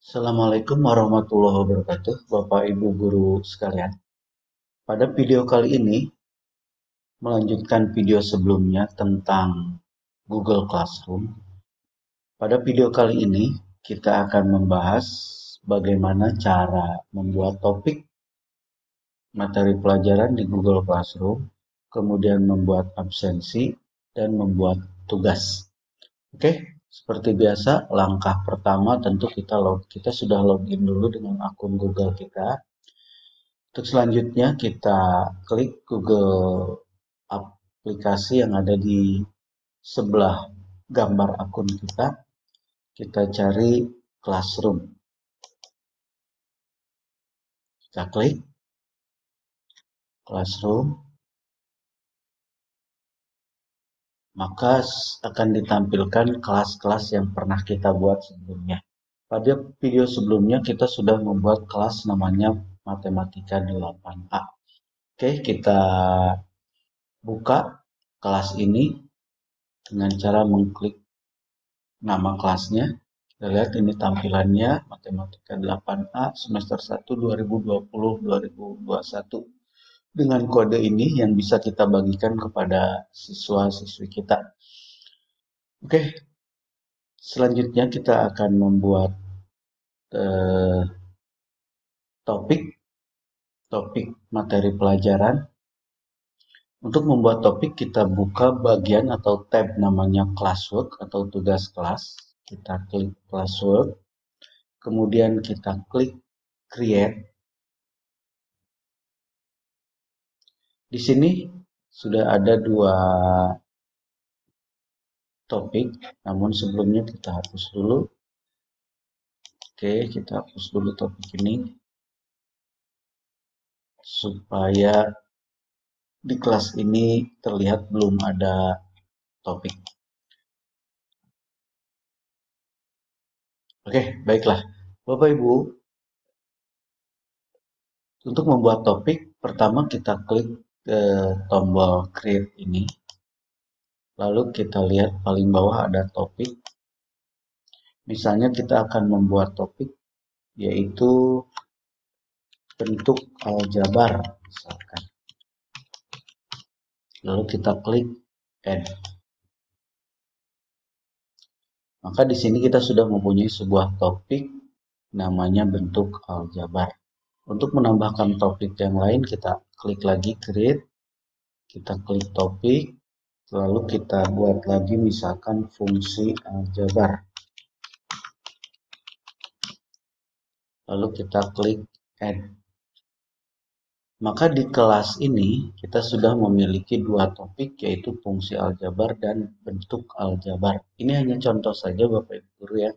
Assalamualaikum warahmatullahi wabarakatuh, Bapak Ibu guru sekalian. Pada video kali ini, melanjutkan video sebelumnya tentang Google Classroom. Pada video kali ini, kita akan membahas bagaimana cara membuat topik materi pelajaran di Google Classroom, kemudian membuat absensi, dan membuat tugas. Oke, seperti biasa, langkah pertama tentu kita sudah login dulu dengan akun Google kita. Untuk selanjutnya kita klik Google aplikasi yang ada di sebelah gambar akun kita. Kita cari Classroom. Kita klik Classroom. Maka akan ditampilkan kelas-kelas yang pernah kita buat sebelumnya. Pada video sebelumnya kita sudah membuat kelas namanya Matematika 8A. Oke, kita buka kelas ini dengan cara mengklik nama kelasnya. Kita lihat ini tampilannya Matematika 8A semester 1 2020-2021 dengan kode ini yang bisa kita bagikan kepada siswa-siswi kita. Oke, selanjutnya kita akan membuat topik materi pelajaran. Untuk membuat topik kita buka bagian atau tab namanya classwork atau tugas kelas. Kita klik classwork, kemudian kita klik create. Di sini sudah ada dua topik, namun sebelumnya kita hapus dulu. Oke, kita hapus dulu topik ini supaya di kelas ini terlihat belum ada topik. Oke, baiklah. Bapak Ibu, untuk membuat topik, pertama kita klik tombol create ini. Lalu kita lihat paling bawah ada topik. Misalnya kita akan membuat topik yaitu bentuk aljabar misalkan. Lalu kita klik add. Maka di sini kita sudah mempunyai sebuah topik namanya bentuk aljabar. Untuk menambahkan topik yang lain kita klik lagi create. Kita klik topik. Lalu kita buat lagi misalkan fungsi aljabar. Lalu kita klik add. Maka di kelas ini kita sudah memiliki dua topik yaitu fungsi aljabar dan bentuk aljabar. Ini hanya contoh saja Bapak Ibu guru ya.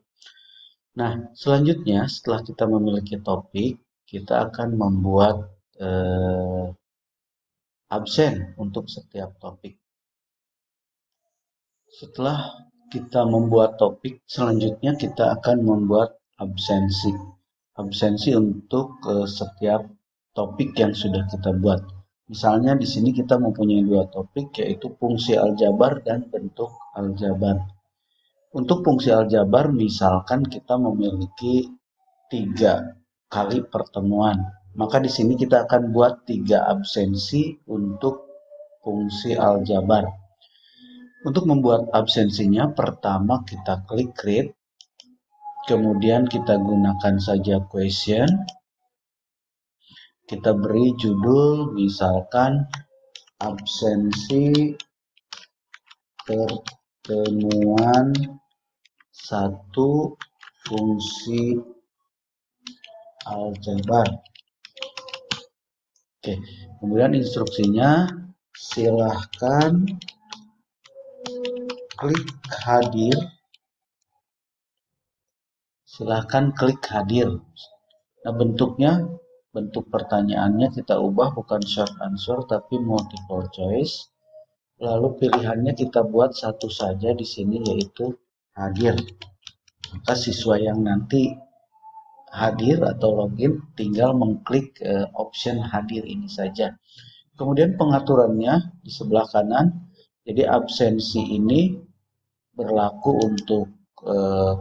Nah, selanjutnya setelah kita memiliki topik, kita akan membuat absen untuk setiap topik. Setelah kita membuat topik, selanjutnya kita akan membuat absensi. Absensi untuk setiap topik yang sudah kita buat. Misalnya di sini kita mempunyai dua topik yaitu fungsi aljabar dan bentuk aljabar. Untuk fungsi aljabar misalkan kita memiliki 3 kali pertemuan. Maka di sini kita akan buat 3 absensi untuk fungsi aljabar. Untuk membuat absensinya, pertama kita klik create, kemudian kita gunakan saja question, kita beri judul misalkan absensi pertemuan 1 fungsi aljabar. Oke, kemudian instruksinya silahkan klik hadir. Silahkan klik hadir. Nah, bentuk pertanyaannya kita ubah bukan short answer tapi multiple choice. Lalu pilihannya kita buat satu saja di sini yaitu hadir. Maka siswa yang nanti hadir atau login tinggal mengklik option hadir ini saja. Kemudian pengaturannya di sebelah kanan. Jadi absensi ini berlaku untuk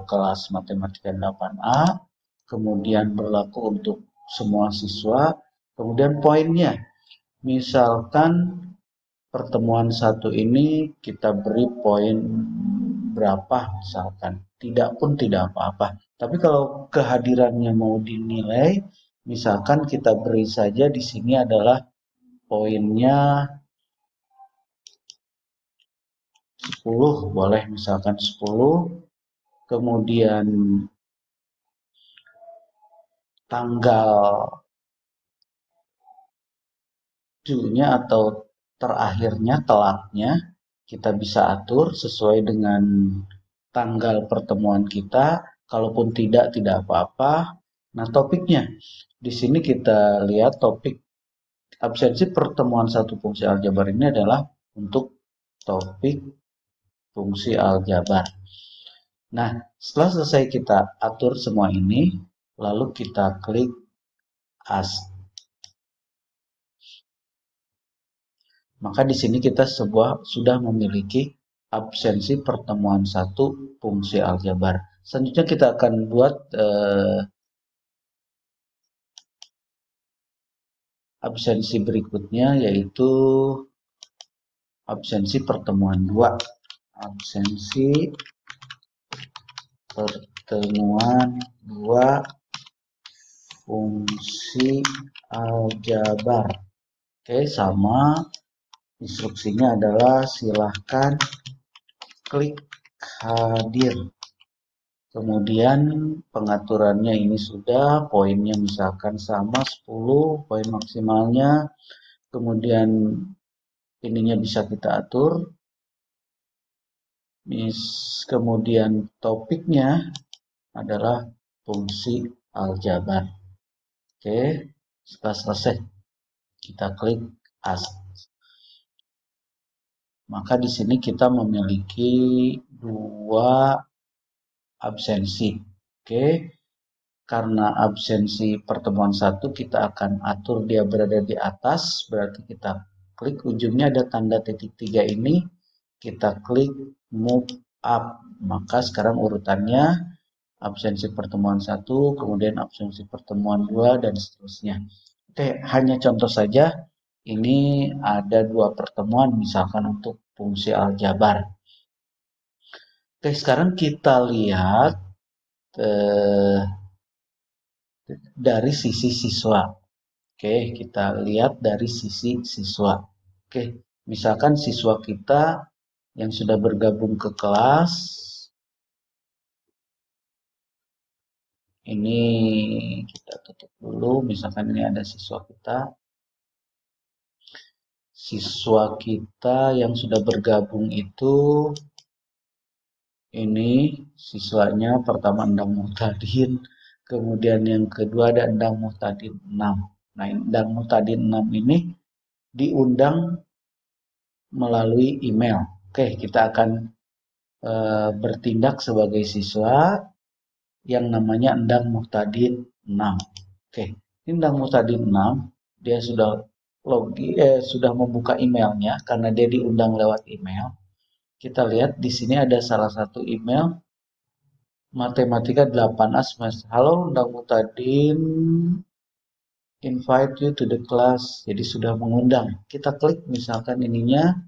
kelas Matematika 8A, kemudian berlaku untuk semua siswa. Kemudian poinnya, misalkan pertemuan satu ini kita beri poin berapa misalkan, tidak pun tidak apa-apa. Tapi kalau kehadirannya mau dinilai, misalkan kita beri saja di sini adalah poinnya 10, boleh misalkan 10, kemudian tanggal nya atau terakhirnya, telatnya, kita bisa atur sesuai dengan tanggal pertemuan kita. Kalaupun tidak apa-apa. Nah, topiknya. Di sini kita lihat topik absensi pertemuan satu fungsi aljabar ini adalah untuk topik fungsi aljabar. Nah, setelah selesai kita atur semua ini, lalu kita klik As. Maka di sini kita sudah memiliki absensi pertemuan satu fungsi aljabar. Selanjutnya kita akan buat absensi berikutnya, yaitu absensi pertemuan 2. Absensi pertemuan 2 fungsi aljabar. Oke, sama. Instruksinya adalah silahkan klik hadir. Kemudian pengaturannya ini sudah, poinnya misalkan sama 10, poin maksimalnya. Kemudian ininya bisa kita atur. Kemudian topiknya adalah fungsi aljabar. Oke, setelah selesai kita klik As. Maka di sini kita memiliki 2 absensi. Oke, karena absensi pertemuan 1 kita akan atur dia berada di atas, berarti kita klik ujungnya ada tanda titik 3 ini, kita klik move up. Maka sekarang urutannya absensi pertemuan 1, kemudian absensi pertemuan 2, dan seterusnya. Oke, hanya contoh saja, ini ada 2 pertemuan misalkan untuk fungsi aljabar. Oke, sekarang kita lihat dari sisi siswa. Oke, kita lihat dari sisi siswa. Oke, misalkan siswa kita yang sudah bergabung ke kelas, ini kita tutup dulu. Misalkan ini ada siswa kita. Siswa kita yang sudah bergabung itu, ini siswanya pertama Endang Muhtadin, kemudian yang kedua ada Endang Muhtadin 6. Nah, Endang Muhtadin 6 ini diundang melalui email. Oke, kita akan bertindak sebagai siswa yang namanya Endang Muhtadin 6. Oke, Endang Muhtadin 6 dia sudah membuka emailnya karena dia diundang lewat email. Kita lihat di sini ada salah satu email Matematika 8A semester. Halo Endang Muhtadin, invite you to the class. Jadi sudah mengundang. Kita klik misalkan ininya,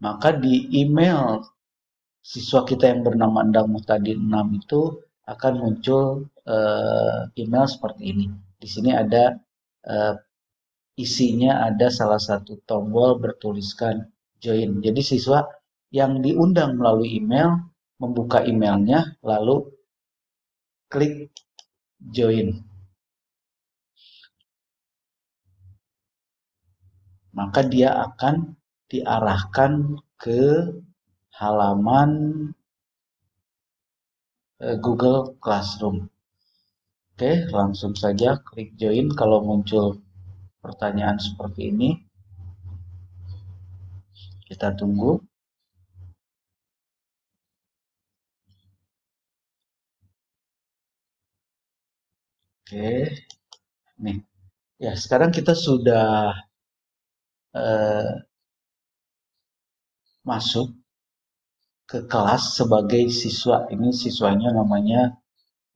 maka di email siswa kita yang bernama Endang Muhtadin 6 itu akan muncul email seperti ini. Di sini ada isinya, ada salah satu tombol bertuliskan join. Jadi siswa yang diundang melalui email membuka emailnya lalu klik join. Maka dia akan diarahkan ke halaman Google Classroom. Oke, langsung saja klik join kalau muncul pertanyaan seperti ini. Kita tunggu. Oke, nih. Ya, sekarang kita sudah masuk ke kelas sebagai siswa. Ini siswanya namanya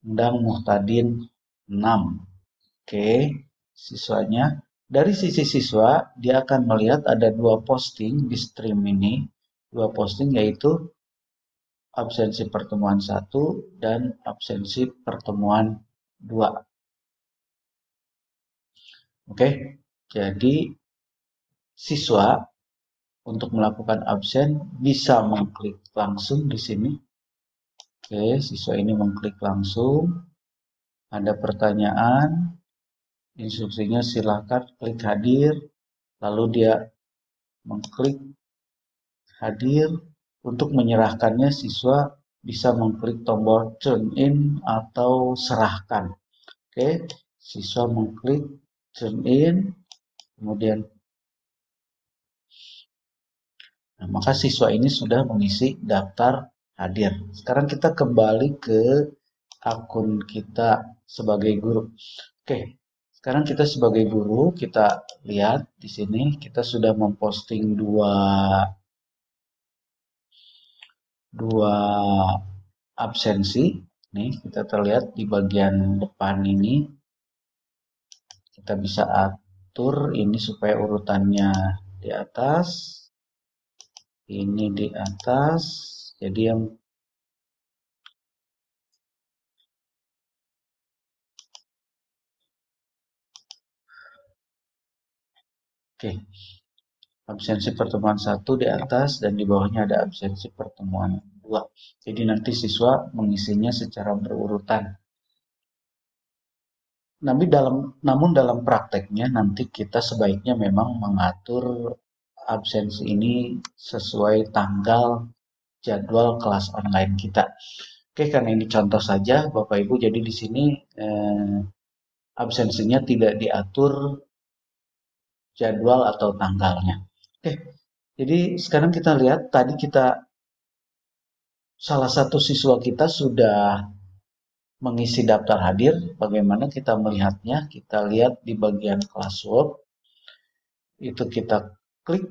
Endang Muhtadin 6. Oke, siswanya. Dari sisi siswa, dia akan melihat ada dua posting di stream ini. Dua posting yaitu absensi pertemuan 1 dan absensi pertemuan 2. Oke, jadi siswa untuk melakukan absen bisa mengklik langsung di sini. Oke, siswa ini mengklik langsung. Ada pertanyaan, instruksinya silakan klik hadir, lalu dia mengklik hadir. Untuk menyerahkannya, siswa bisa mengklik tombol turn in atau serahkan. Oke, siswa mengklik turn in, kemudian maka siswa ini sudah mengisi daftar hadir. Sekarang kita kembali ke akun kita sebagai guru. Oke, sekarang kita sebagai guru, kita lihat di sini kita sudah memposting dua absensi. Nih, kita terlihat di bagian depan ini. Kita bisa atur ini supaya urutannya di atas. Ini di atas. Jadi yang oke. Absensi pertemuan 1 di atas dan di bawahnya ada absensi pertemuan 2. Jadi nanti siswa mengisinya secara berurutan. Namun dalam prakteknya nanti kita sebaiknya memang mengatur absensi ini sesuai tanggal jadwal kelas online kita. Oke, karena ini contoh saja Bapak Ibu, jadi di sini absensinya tidak diatur jadwal atau tanggalnya. Oke, jadi sekarang kita lihat tadi salah satu siswa kita sudah mengisi daftar hadir. Bagaimana kita melihatnya? Kita lihat di bagian classwork. Itu kita klik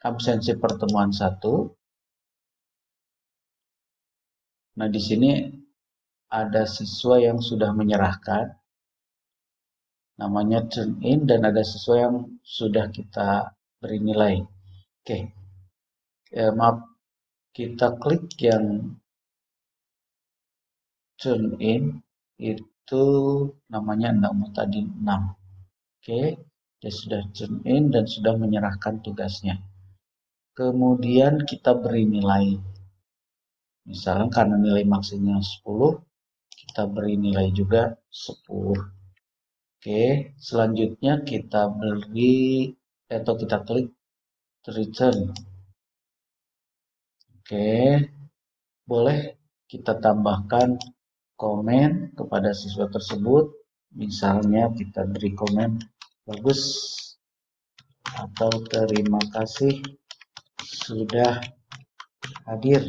absensi pertemuan 1. Nah, di sini ada siswa yang sudah menyerahkan. Namanya turn in dan ada siswa yang sudah kita beri nilai. Oke. Maaf, kita klik yang turn in itu namanya tadi 6. Oke, dia sudah turn in dan sudah menyerahkan tugasnya. Kemudian kita beri nilai. Misalnya karena nilai maksimalnya 10, kita beri nilai juga 10. Oke, selanjutnya kita beri atau kita klik return. Oke, boleh kita tambahkan komen kepada siswa tersebut. Misalnya kita beri komen bagus atau terima kasih sudah hadir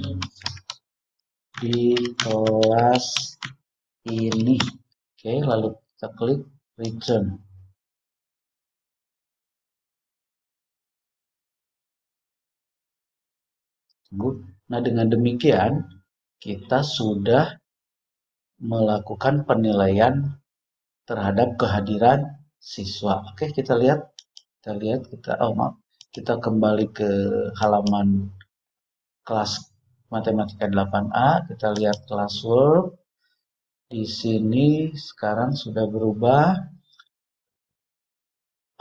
di kelas ini. Oke, lalu kita klik return. Nah, dengan demikian kita sudah melakukan penilaian terhadap kehadiran siswa. Oke, kita lihat kita kembali ke halaman kelas matematika 8A, kita lihat classwork. Di sini sekarang sudah berubah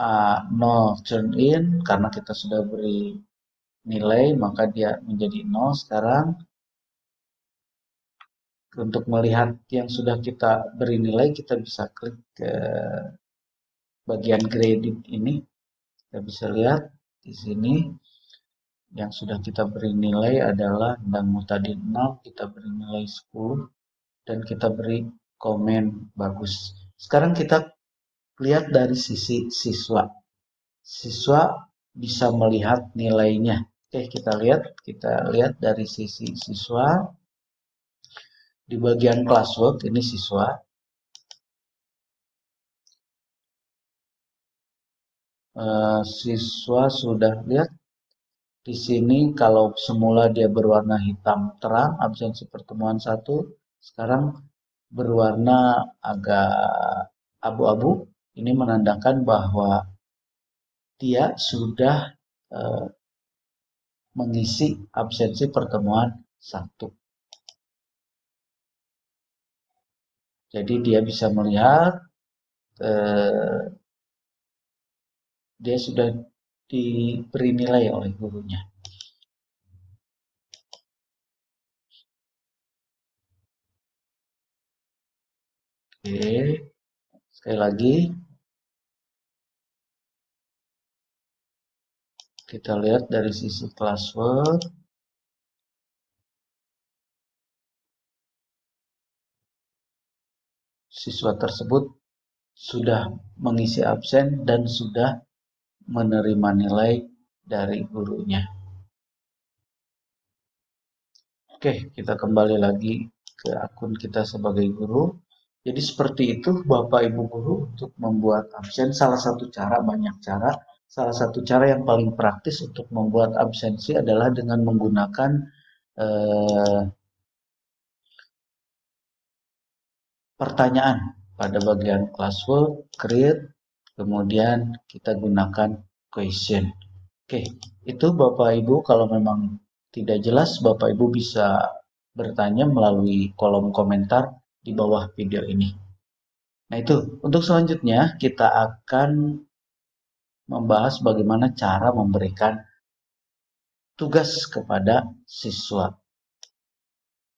0 turn in karena kita sudah beri nilai, maka dia menjadi 0 sekarang. Untuk melihat yang sudah kita beri nilai, kita bisa klik ke bagian grading ini. Kita bisa lihat di sini yang sudah kita beri nilai adalah Endang Muhtadin 0, kita beri nilai 10 dan kita beri komen bagus. Sekarang kita lihat dari sisi siswa. Siswa bisa melihat nilainya. Oke, kita lihat dari sisi siswa. Di bagian classwork ini siswa. Siswa sudah lihat di sini kalau semula dia berwarna hitam terang absensi pertemuan 1, sekarang berwarna agak abu-abu, ini menandakan bahwa dia sudah mengisi absensi pertemuan 1. Jadi dia bisa melihat dia sudah diberi nilai oleh gurunya. Oke, sekali lagi kita lihat dari sisi classwork. Siswa tersebut sudah mengisi absen dan sudah menerima nilai dari gurunya. Oke, kita kembali lagi ke akun kita sebagai guru. Jadi seperti itu Bapak Ibu guru untuk membuat absen. Salah satu cara, banyak cara. Salah satu cara yang paling praktis untuk membuat absensi adalah dengan menggunakan pertanyaan pada bagian classwork, create, kemudian kita gunakan question. Oke, itu Bapak Ibu kalau memang tidak jelas, Bapak Ibu bisa bertanya melalui kolom komentar di bawah video ini. Nah itu, untuk selanjutnya kita akan membahas bagaimana cara memberikan tugas kepada siswa.